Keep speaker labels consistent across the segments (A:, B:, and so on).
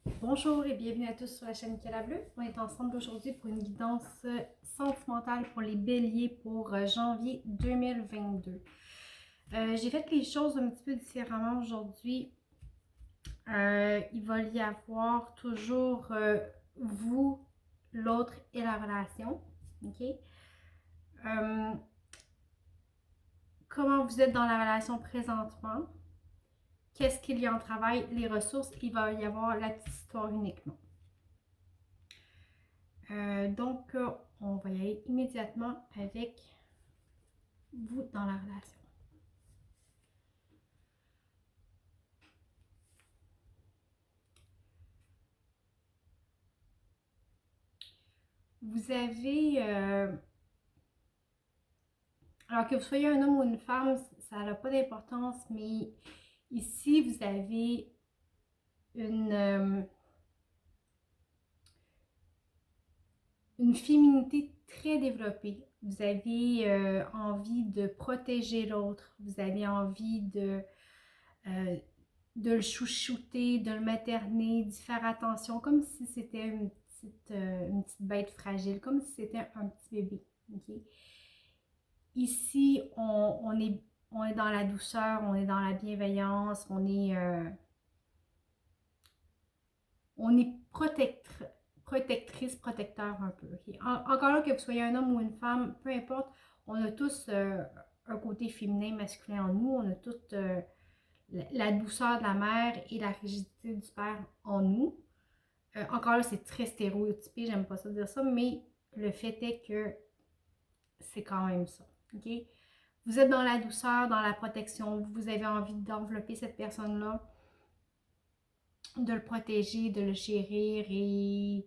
A: Bonjour et bienvenue à tous sur la chaîne Nicolas Bleu. On est ensemble aujourd'hui pour une guidance sentimentale pour les béliers pour janvier 2022. J'ai fait les choses un petit peu différemment aujourd'hui. Il va y avoir toujours vous, l'autre et la relation. OK? Euh, comment vous êtes dans la relation présentement? Qu'est-ce qu'il y a en travail? Les ressources, il va y avoir la petite histoire uniquement. On va y aller immédiatement avec vous dans la relation. Vous avez, alors que vous soyez un homme ou une femme, ça n'a pas d'importance, mais ici, vous avez une, une féminité très développée. Vous avez envie de protéger l'autre, vous avez envie euh, de le chouchouter, de le materner, d'y faire attention, comme si c'était une petite bête fragile, comme si c'était un petit bébé. Okay? Ici, on est dans la douceur, on est dans la bienveillance, on est protectrice, protecteur un peu. Okay? Encore là, que vous soyez un homme ou une femme, peu importe, on a tous un côté féminin, masculin en nous, on a toute la douceur de la mère et la rigidité du père en nous. Encore là, c'est très stéréotypé, j'aime pas ça dire ça, mais le fait est que c'est quand même ça. OK? Vous êtes dans la douceur, dans la protection, vous avez envie d'envelopper cette personne-là, de le protéger, de le chérir et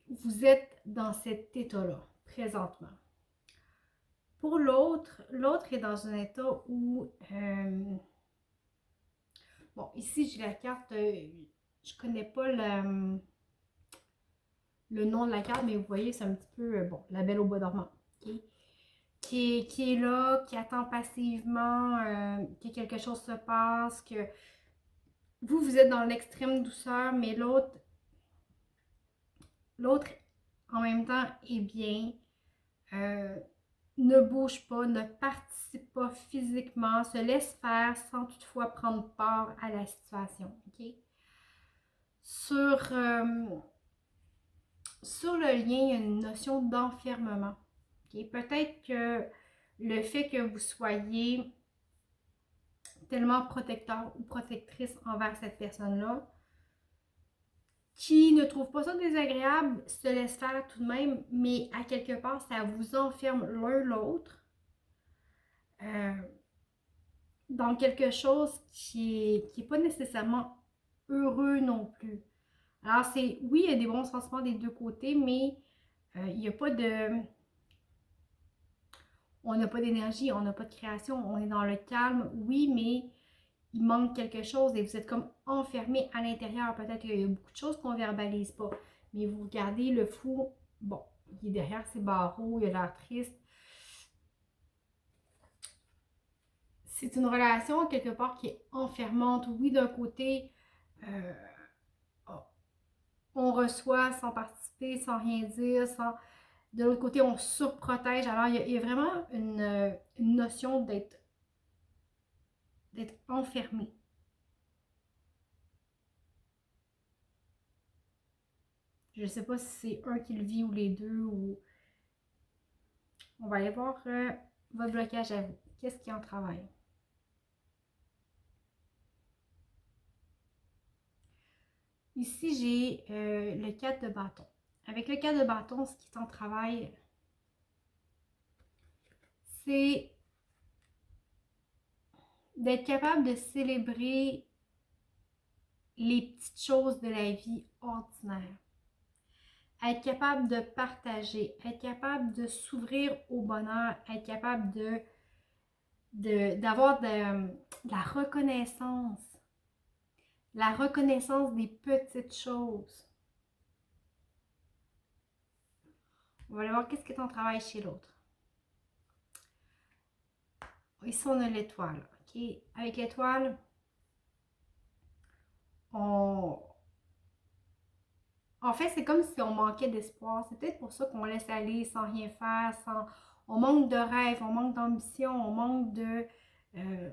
A: vous êtes dans cet état-là, présentement. Pour l'autre, l'autre est dans un état où, bon, ici j'ai la carte, je connais pas le nom de la carte, mais vous voyez, c'est un petit peu, bon, la belle au bois dormant. Okay? Qui est là, qui attend passivement, que quelque chose se passe, que vous êtes dans l'extrême douceur, mais l'autre en même temps est bien, euh, ne bouge pas, ne participe pas physiquement, se laisse faire sans toutefois prendre part à la situation. Okay? Sur, sur le lien, il y a une notion d'enfermement. Okay? Peut-être que le fait que vous soyez tellement protecteur ou protectrice envers cette personne-là, qui ne trouve pas ça désagréable, se laisse faire tout de même, mais à quelque part, ça vous enferme l'un l'autre euh, dans quelque chose qui est pas nécessairement heureux non plus. Alors, oui, il y a des bons sentiments des deux côtés, mais il n'y a pas de. On n'a pas d'énergie, on n'a pas de création, on est dans le calme, oui, mais il manque quelque chose et vous êtes comme enfermé à l'intérieur. Peut-être qu'il y a beaucoup de choses qu'on ne verbalise pas, mais vous regardez le fou, bon, il est derrière ses barreaux, il a l'air triste. C'est une relation quelque part qui est enfermante. Oui, d'un côté, euh, on reçoit sans participer, sans rien dire, sans... De l'autre côté, on surprotège. Alors, il y a vraiment une notion d'être enfermé. Je ne sais pas si c'est un qui le vit ou les deux. Ou... On va aller voir votre blocage à vous. Qu'est-ce qui en travaille? Ici, j'ai le 4 de bâton. Avec le 4 de bâton, ce qui est en travail, c'est d'être capable de célébrer les petites choses de la vie ordinaire. Être capable de partager, être capable de s'ouvrir au bonheur, être capable d'avoir de la reconnaissance des petites choses. On va aller voir qu'est-ce qui est en travail chez l'autre. Ici, on a l'étoile. Okay? Avec l'étoile, En fait, c'est comme si on manquait d'espoir. C'est peut-être pour ça qu'on laisse aller sans rien faire, on manque de rêve, on manque d'ambition, euh,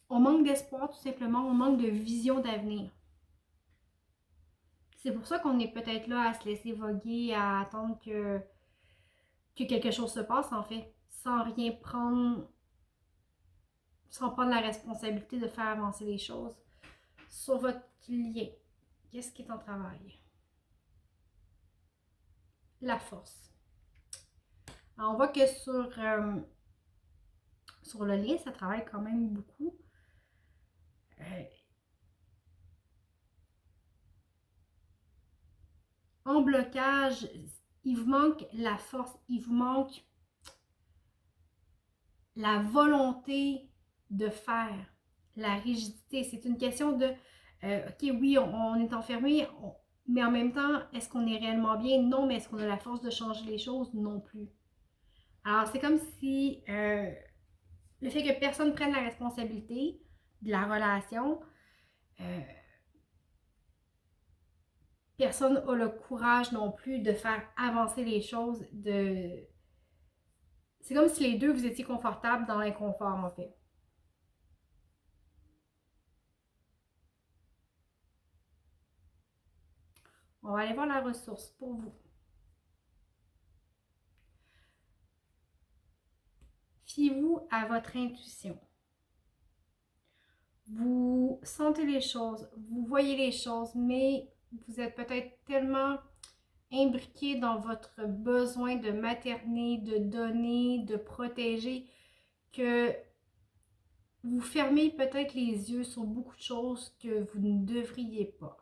A: on manque d'espoir tout simplement, on manque de vision d'avenir. C'est pour ça qu'on est peut-être là à se laisser voguer, à attendre que quelque chose se passe en fait, sans rien prendre, sans prendre la responsabilité de faire avancer les choses. Sur votre lien, qu'est-ce qui est en travail? La force. Alors, on voit que sur le lien, ça travaille quand même beaucoup. En blocage, il vous manque la force, il vous manque la volonté de faire, la rigidité. C'est une question de, ok, oui, on est enfermé, mais en même temps, est-ce qu'on est réellement bien? Non, mais est-ce qu'on a la force de changer les choses? Non plus. Alors, c'est comme si le fait que personne prenne la responsabilité de la relation, euh, personne n'a le courage non plus de faire avancer les choses. C'est comme si les deux, vous étiez confortables dans l'inconfort, en fait. On va aller voir la ressource pour vous. Fiez-vous à votre intuition. Vous sentez les choses, vous voyez les choses, mais vous êtes peut-être tellement imbriqué dans votre besoin de materner, de donner, de protéger, que vous fermez peut-être les yeux sur beaucoup de choses que vous ne devriez pas.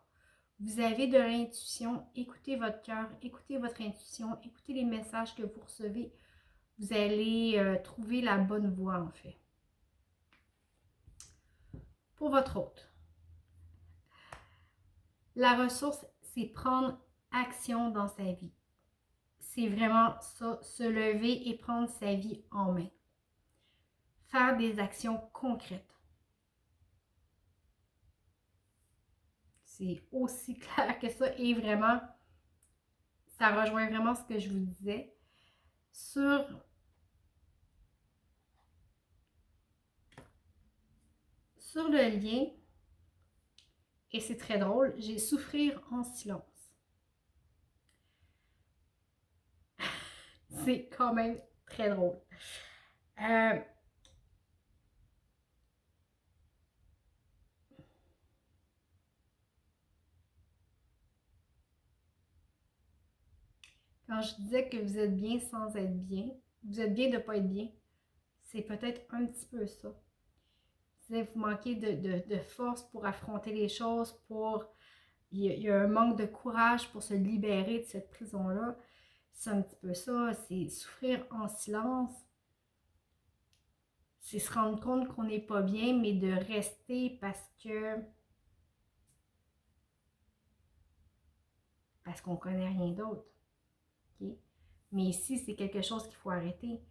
A: Vous avez de l'intuition, écoutez votre cœur, écoutez votre intuition, écoutez les messages que vous recevez. Vous allez trouver la bonne voie en fait. Pour votre hôte, la ressource, c'est prendre action dans sa vie. C'est vraiment ça, se lever et prendre sa vie en main. Faire des actions concrètes. C'est aussi clair que ça et vraiment, ça rejoint vraiment ce que je vous disais. Sur le lien, et c'est très drôle, j'ai souffrir en silence. C'est quand même très drôle. Quand je disais que vous êtes bien sans être bien, vous êtes bien de ne pas être bien, c'est peut-être un petit peu ça. Vous manquez de force pour affronter les choses, il y a un manque de courage pour se libérer de cette prison-là. C'est un petit peu ça, c'est souffrir en silence. C'est se rendre compte qu'on n'est pas bien, mais de rester parce qu'on connaît rien d'autre. Okay? Mais ici, c'est quelque chose qu'il faut arrêter.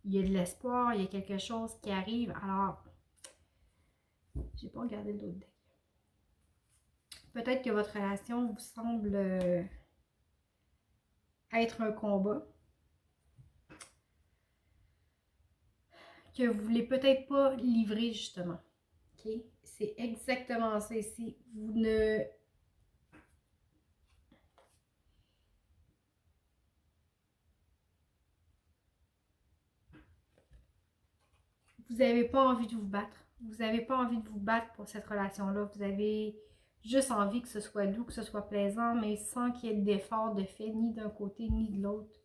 A: Il y a de l'espoir, il y a quelque chose qui arrive. Alors, j'ai pas regardé l'autre deck. Peut-être que votre relation vous semble être un combat. Que vous ne voulez peut-être pas livrer, justement. OK? C'est exactement ça ici. Vous n'avez pas envie de vous battre. Vous n'avez pas envie de vous battre pour cette relation-là. Vous avez juste envie que ce soit doux, que ce soit plaisant, mais sans qu'il y ait d'effort de fait ni d'un côté ni de l'autre.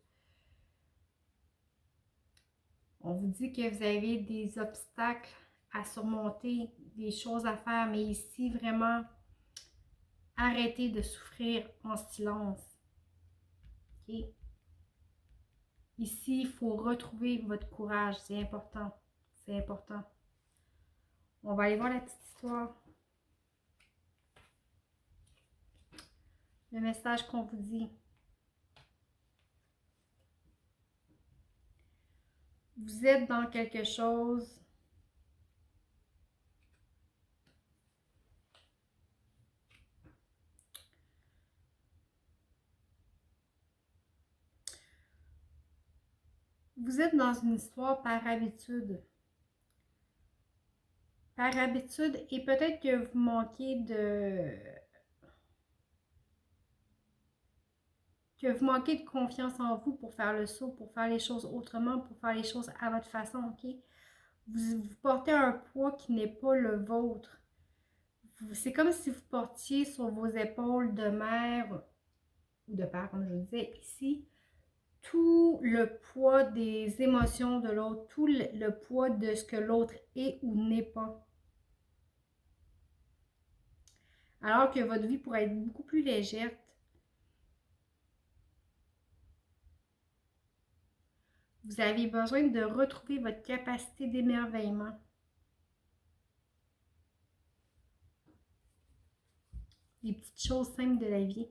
A: On vous dit que vous avez des obstacles à surmonter, des choses à faire, mais ici, vraiment, arrêtez de souffrir en silence. OK? Ici, il faut retrouver votre courage. C'est important. C'est important. On va aller voir la petite histoire. Le message qu'on vous dit. Vous êtes dans quelque chose vous êtes dans une histoire par habitude. Par habitude, et peut-être que vous manquez de confiance en vous pour faire le saut, pour faire les choses autrement, pour faire les choses à votre façon, ok? Vous portez un poids qui n'est pas le vôtre. C'est comme si vous portiez sur vos épaules de mère ou de père, comme je vous disais ici, tout le poids des émotions de l'autre, tout le poids de ce que l'autre est ou n'est pas. Alors que votre vie pourrait être beaucoup plus légère. Vous avez besoin de retrouver votre capacité d'émerveillement. Les petites choses simples de la vie.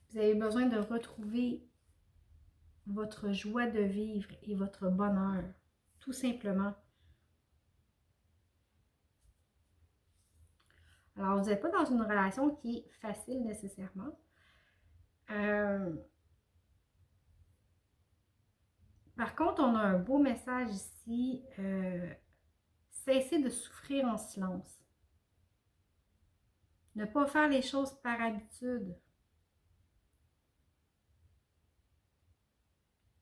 A: Vous avez besoin de retrouver votre joie de vivre et votre bonheur, tout simplement. Alors, vous n'êtes pas dans une relation qui est facile nécessairement. Par contre, on a un beau message ici. Cessez de souffrir en silence. Ne pas faire les choses par habitude.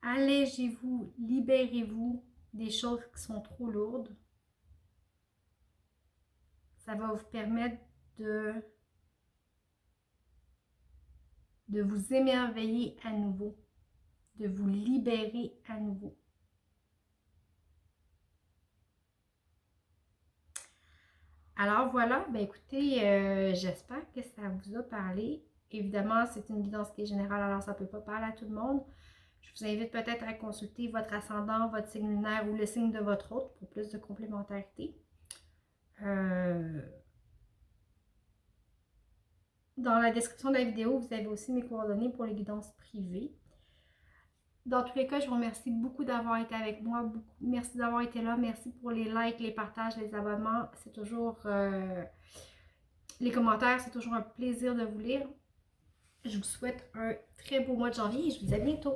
A: Allégez-vous, libérez-vous des choses qui sont trop lourdes. Ça va vous permettre de vous émerveiller à nouveau, de vous libérer à nouveau. Alors voilà, ben écoutez, j'espère que ça vous a parlé. Évidemment, c'est une guidance qui est générale, alors ça ne peut pas parler à tout le monde. Je vous invite peut-être à consulter votre ascendant, votre signe lunaire ou le signe de votre hôte pour plus de complémentarité. Dans la description de la vidéo, vous avez aussi mes coordonnées pour les guidances privées. Dans tous les cas, je vous remercie beaucoup d'avoir été avec moi. Merci d'avoir été là. Merci pour les likes, les partages, les abonnements. C'est toujours... les commentaires, c'est toujours un plaisir de vous lire. Je vous souhaite un très beau mois de janvier et je vous dis à bientôt.